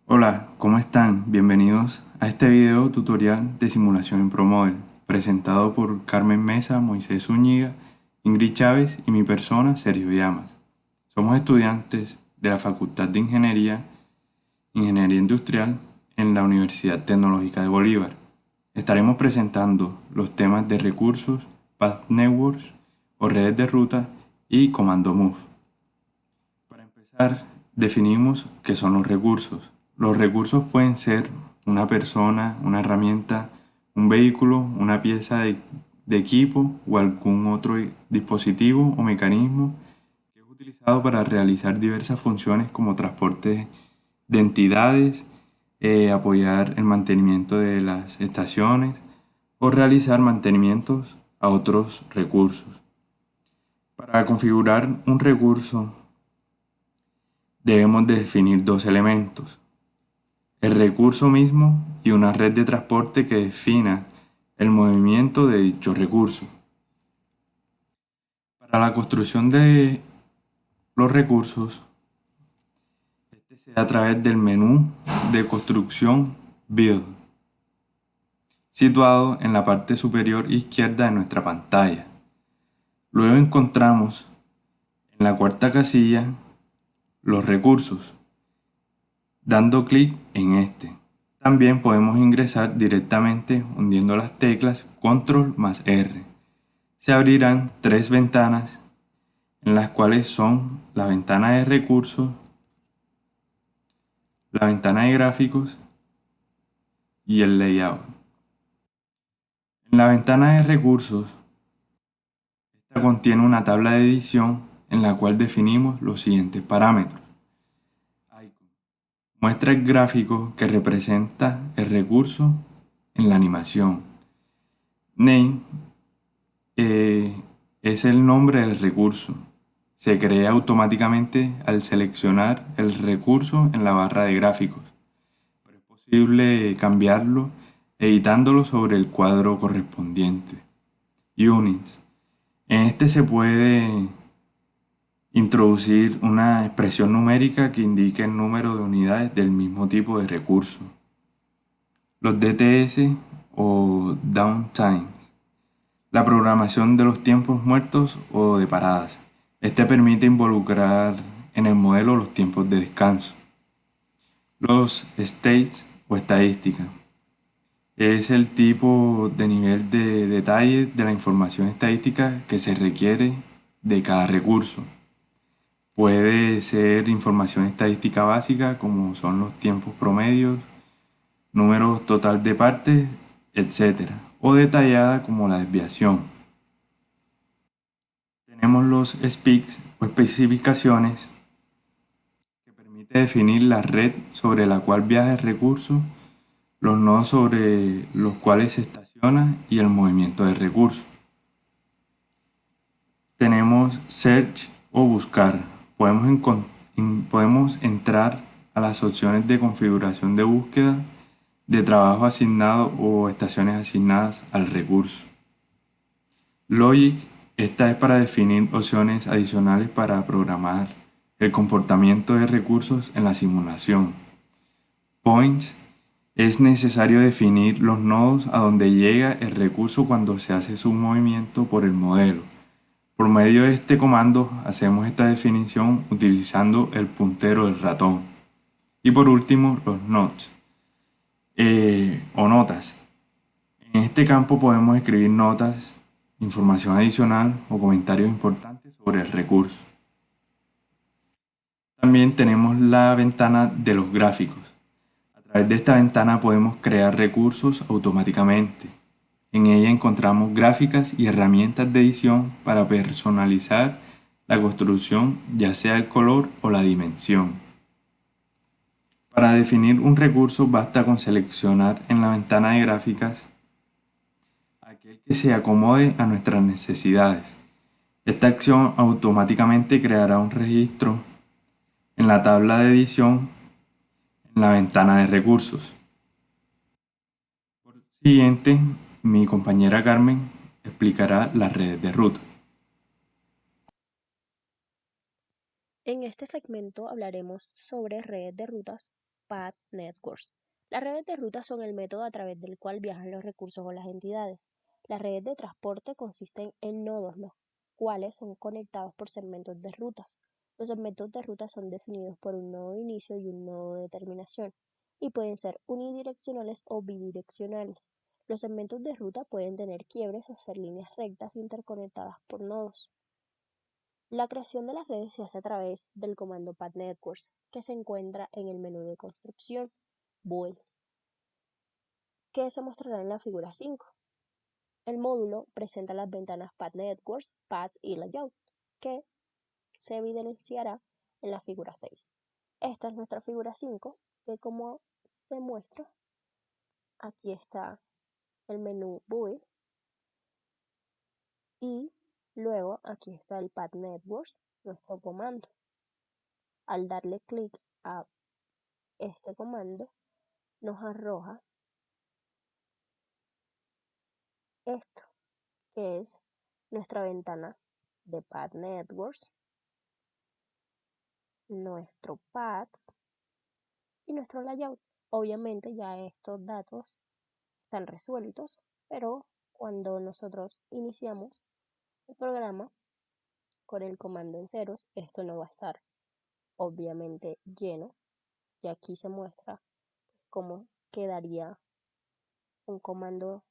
Hola, ¿cómo están? Bienvenidos a este video tutorial de simulación en ProModel, presentado por Carmen Mesa, Moisés Zúñiga, Ingrid Chávez y mi persona, Sergio Llamas. Somos estudiantes de la Facultad de Ingeniería Industrial en la Universidad Tecnológica de Bolívar. Estaremos presentando los temas de recursos, Path Networks o redes de ruta y comando Move. Para empezar, definimos qué son los recursos. Los recursos pueden ser una persona, una herramienta, un vehículo, una pieza de equipo o algún otro dispositivo o mecanismo que es utilizado para realizar diversas funciones como transporte de entidades, apoyar el mantenimiento de las estaciones o realizar mantenimientos a otros recursos. Para configurar un recurso, debemos definir dos elementos: el recurso mismo y una red de transporte que defina el movimiento de dicho recurso. Para la construcción de los recursos, este se da a través del menú de construcción Build, situado en la parte superior izquierda de nuestra pantalla. Luego encontramos en la cuarta casilla los recursos, dando clic en este. También podemos ingresar directamente hundiendo las teclas Control más R. Se abrirán tres ventanas en las cuales son la ventana de recursos, la ventana de gráficos y el layout. En la ventana de recursos, esta contiene una tabla de edición en la cual definimos los siguientes parámetros. Icon: muestra el gráfico que representa el recurso en la animación. Name es el nombre del recurso. Se crea automáticamente al seleccionar el recurso en la barra de gráficos, pero es posible cambiarlo editándolo sobre el cuadro correspondiente. Units: en este se puede introducir una expresión numérica que indique el número de unidades del mismo tipo de recurso. Los DTS o Downtime: la programación de los tiempos muertos o de paradas. Este permite involucrar en el modelo los tiempos de descanso. Los states o estadística: es el tipo de nivel de detalle de la información estadística que se requiere de cada recurso. Puede ser información estadística básica, como son los tiempos promedios, números total de partes, etc. O detallada, como la desviación. Tenemos los specs o especificaciones, que permite definir la red sobre la cual viaja el recurso, los nodos sobre los cuales se estaciona y el movimiento del recurso. Tenemos search o buscar. Podemos entrar a las opciones de configuración de búsqueda, de trabajo asignado o estaciones asignadas al recurso. Logic: esta es para definir opciones adicionales para programar el comportamiento de recursos en la simulación. Points: es necesario definir los nodos a donde llega el recurso cuando se hace su movimiento por el modelo. Por medio de este comando hacemos esta definición utilizando el puntero del ratón. Y por último, los nodes o notas. En este campo podemos escribir notas, información adicional o comentarios importantes sobre el recurso. También tenemos la ventana de los gráficos. A través de esta ventana podemos crear recursos automáticamente. En ella encontramos gráficas y herramientas de edición para personalizar la construcción, ya sea el color o la dimensión. Para definir un recurso basta con seleccionar en la ventana de gráficas aquel que se acomode a nuestras necesidades. Esta acción automáticamente creará un registro en la tabla de edición en la ventana de recursos. Por siguiente, mi compañera Carmen explicará las redes de ruta. En este segmento hablaremos sobre redes de rutas. Path Networks. Las redes de ruta son el método a través del cual viajan los recursos o las entidades. Las redes de transporte consisten en nodos, los cuales son conectados por segmentos de rutas. Los segmentos de ruta son definidos por un nodo de inicio y un nodo de terminación, y pueden ser unidireccionales o bidireccionales. Los segmentos de ruta pueden tener quiebres o ser líneas rectas interconectadas por nodos. La creación de las redes se hace a través del comando Path Networks, que se encuentra en el menú de construcción, Build, que se mostrará en la figura 5. El módulo presenta las ventanas Path Networks, Paths y Layout, que se evidenciará en la figura 6. Esta es nuestra figura 5, que como se muestra, aquí está el menú Build y luego aquí está el Path Networks, nuestro comando. Al darle clic a este comando, nos arroja esto, que es nuestra ventana de Path Networks, nuestro Paths y nuestro Layout. Obviamente ya estos datos están resueltos, pero cuando nosotros iniciamos el programa con el comando en ceros, esto no va a estar obviamente lleno, y aquí se muestra cómo quedaría un comando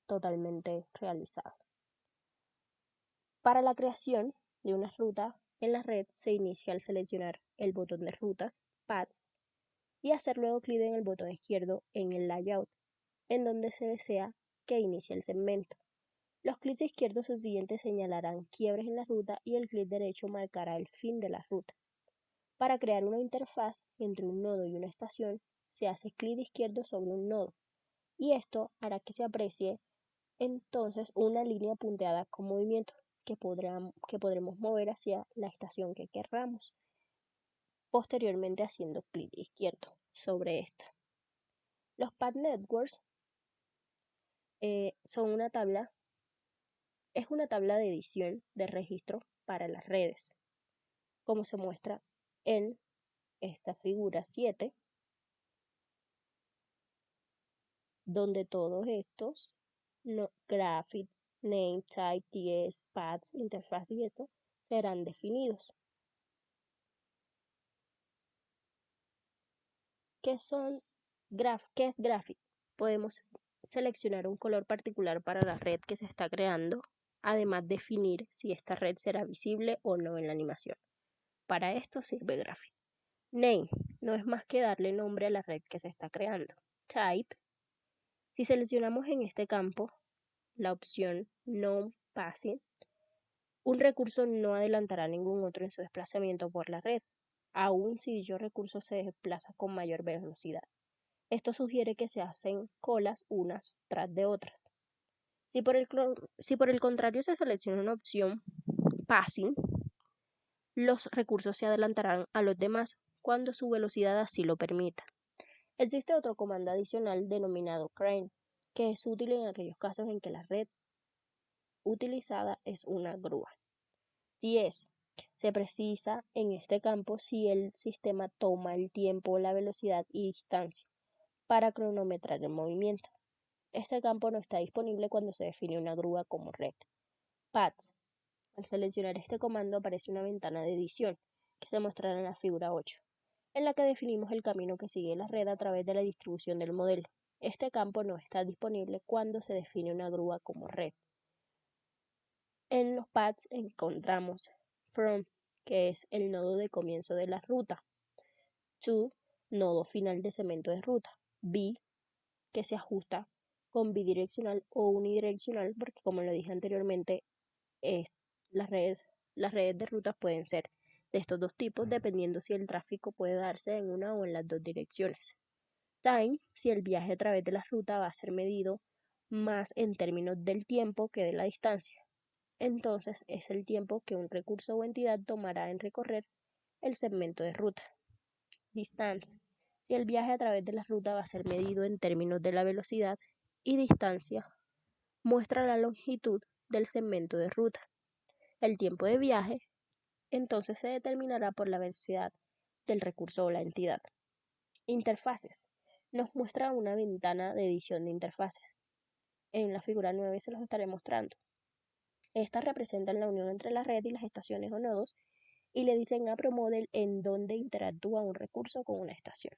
totalmente realizado. Para la creación de una ruta en la red se inicia al seleccionar el botón de rutas, Paths, y hacer luego clic en el botón izquierdo en el Layout, en donde se desea que inicie el segmento. Los clics izquierdos subsiguientes señalarán quiebres en la ruta y el clic derecho marcará el fin de la ruta. Para crear una interfaz entre un nodo y una estación, se hace clic izquierdo sobre un nodo, y esto hará que se aprecie entonces una línea punteada con movimiento que podremos mover hacia la estación que querramos, posteriormente haciendo clic izquierdo sobre esta. Los Path Networks son es una tabla de edición de registro para las redes, como se muestra en esta figura 7, donde todos estos, graphic, name, type, TS, paths, interfaz y esto, serán definidos. ¿Qué es Graphic? Podemos seleccionar un color particular para la red que se está creando, además definir si esta red será visible o no en la animación. Para esto sirve Graphic. Name no es más que darle nombre a la red que se está creando. Type, si seleccionamos en este campo la opción No Passing, un recurso no adelantará ningún otro en su desplazamiento por la red, aun si dicho recurso se desplaza con mayor velocidad. Esto sugiere que se hacen colas unas tras de otras. Si por el contrario se selecciona una opción Passing, los recursos se adelantarán a los demás cuando su velocidad así lo permita. Existe otro comando adicional denominado Crane, que es útil en aquellos casos en que la red utilizada es una grúa. 10. Se precisa en este campo si el sistema toma el tiempo, la velocidad y distancia para cronometrar el movimiento. Este campo no está disponible cuando se define una grúa como red. Paths. Al seleccionar este comando aparece una ventana de edición que se mostrará en la figura 8, en la que definimos el camino que sigue la red a través de la distribución del modelo. Este campo no está disponible cuando se define una grúa como red. En los paths encontramos from, que es el nodo de comienzo de la ruta, to, nodo final de segmento de ruta, bi, que se ajusta con bidireccional o unidireccional, porque como lo dije anteriormente, las redes de rutas pueden ser de estos dos tipos, dependiendo si el tráfico puede darse en una o en las dos direcciones. Time, si el viaje a través de la ruta va a ser medido más en términos del tiempo que de la distancia. Entonces es el tiempo que un recurso o entidad tomará en recorrer el segmento de ruta. Distance, si el viaje a través de la ruta va a ser medido en términos de la velocidad, y distancia muestra la longitud del segmento de ruta. El tiempo de viaje entonces se determinará por la velocidad del recurso o la entidad. Interfaces. Nos muestra una ventana de edición de interfaces. En la figura 9 se los estaré mostrando. Estas representan la unión entre la red y las estaciones o nodos y le dicen a ProModel en dónde interactúa un recurso con una estación.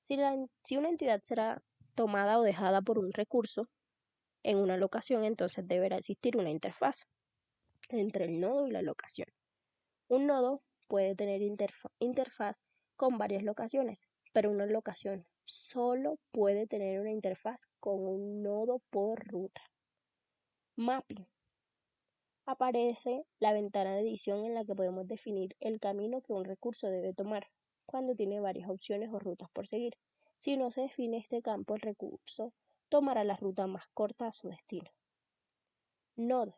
Si una entidad será tomada o dejada por un recurso en una locación, entonces deberá existir una interfaz entre el nodo y la locación. Un nodo puede tener interfaz con varias locaciones, pero una locación solo puede tener una interfaz con un nodo por ruta. Mapping. Aparece la ventana de edición en la que podemos definir el camino que un recurso debe tomar cuando tiene varias opciones o rutas por seguir. Si no se define este campo, el recurso tomará la ruta más corta a su destino. Node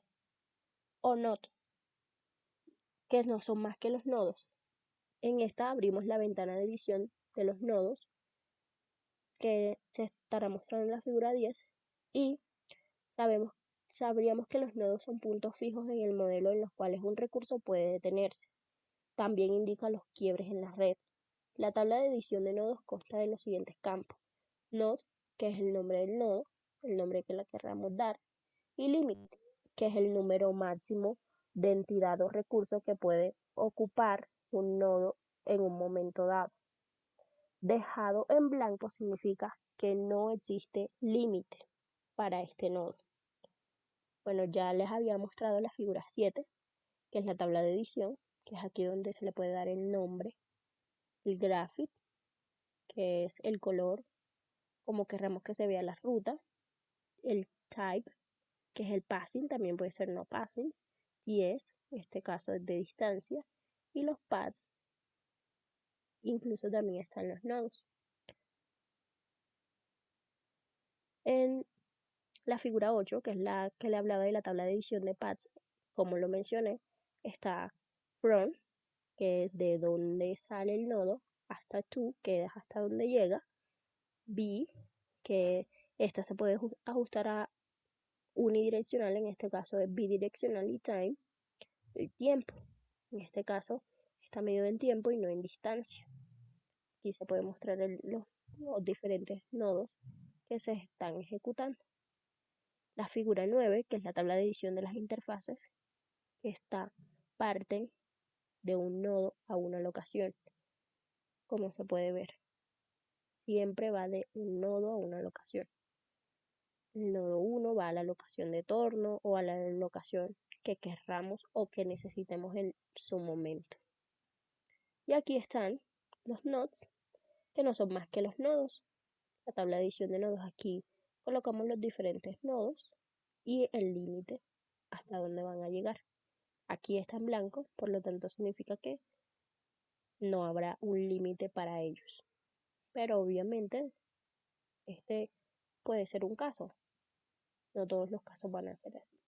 o node, que no son más que los nodos. En esta abrimos la ventana de edición de los nodos que se estará mostrando en la figura 10 y sabríamos que los nodos son puntos fijos en el modelo en los cuales un recurso puede detenerse. También indica los quiebres en la red. La tabla de edición de nodos consta de los siguientes campos: node, que es el nombre del nodo, el nombre que le querramos dar, y limit, que es el número máximo de entidad o recurso que puede ocupar un nodo en un momento dado. Dejado en blanco significa que no existe límite para este nodo. Bueno, ya les había mostrado la figura 7, que es la tabla de edición, que es aquí donde se le puede dar el nombre, el graphic, que es el color, como querramos que se vea la ruta, el type, que es el passing, también puede ser no passing, y en este caso es de distancia, y los paths, incluso también están los nodos. En la figura 8, que es la que le hablaba de la tabla de edición de paths, como lo mencioné, está from, que es de donde sale el nodo, hasta to, que es hasta donde llega, b, que esta se puede ajustar a unidireccional, en este caso es bidireccional, y time, el tiempo. En este caso está medido en tiempo y no en distancia. Aquí se puede mostrar los diferentes nodos que se están ejecutando. La figura 9, que es la tabla de edición de las interfaces, que está parte de un nodo a una locación. Como se puede ver, siempre va de un nodo a una locación. El nodo 1 va a la locación de torno o a la locación que querramos o que necesitemos en su momento. Y aquí están los nodes, que no son más que los nodos. La tabla de edición de nodos, aquí colocamos los diferentes nodos y el límite hasta dónde van a llegar. Aquí está en blanco, por lo tanto significa que no habrá un límite para ellos. Pero obviamente este puede ser un caso. No todos los casos van a ser así.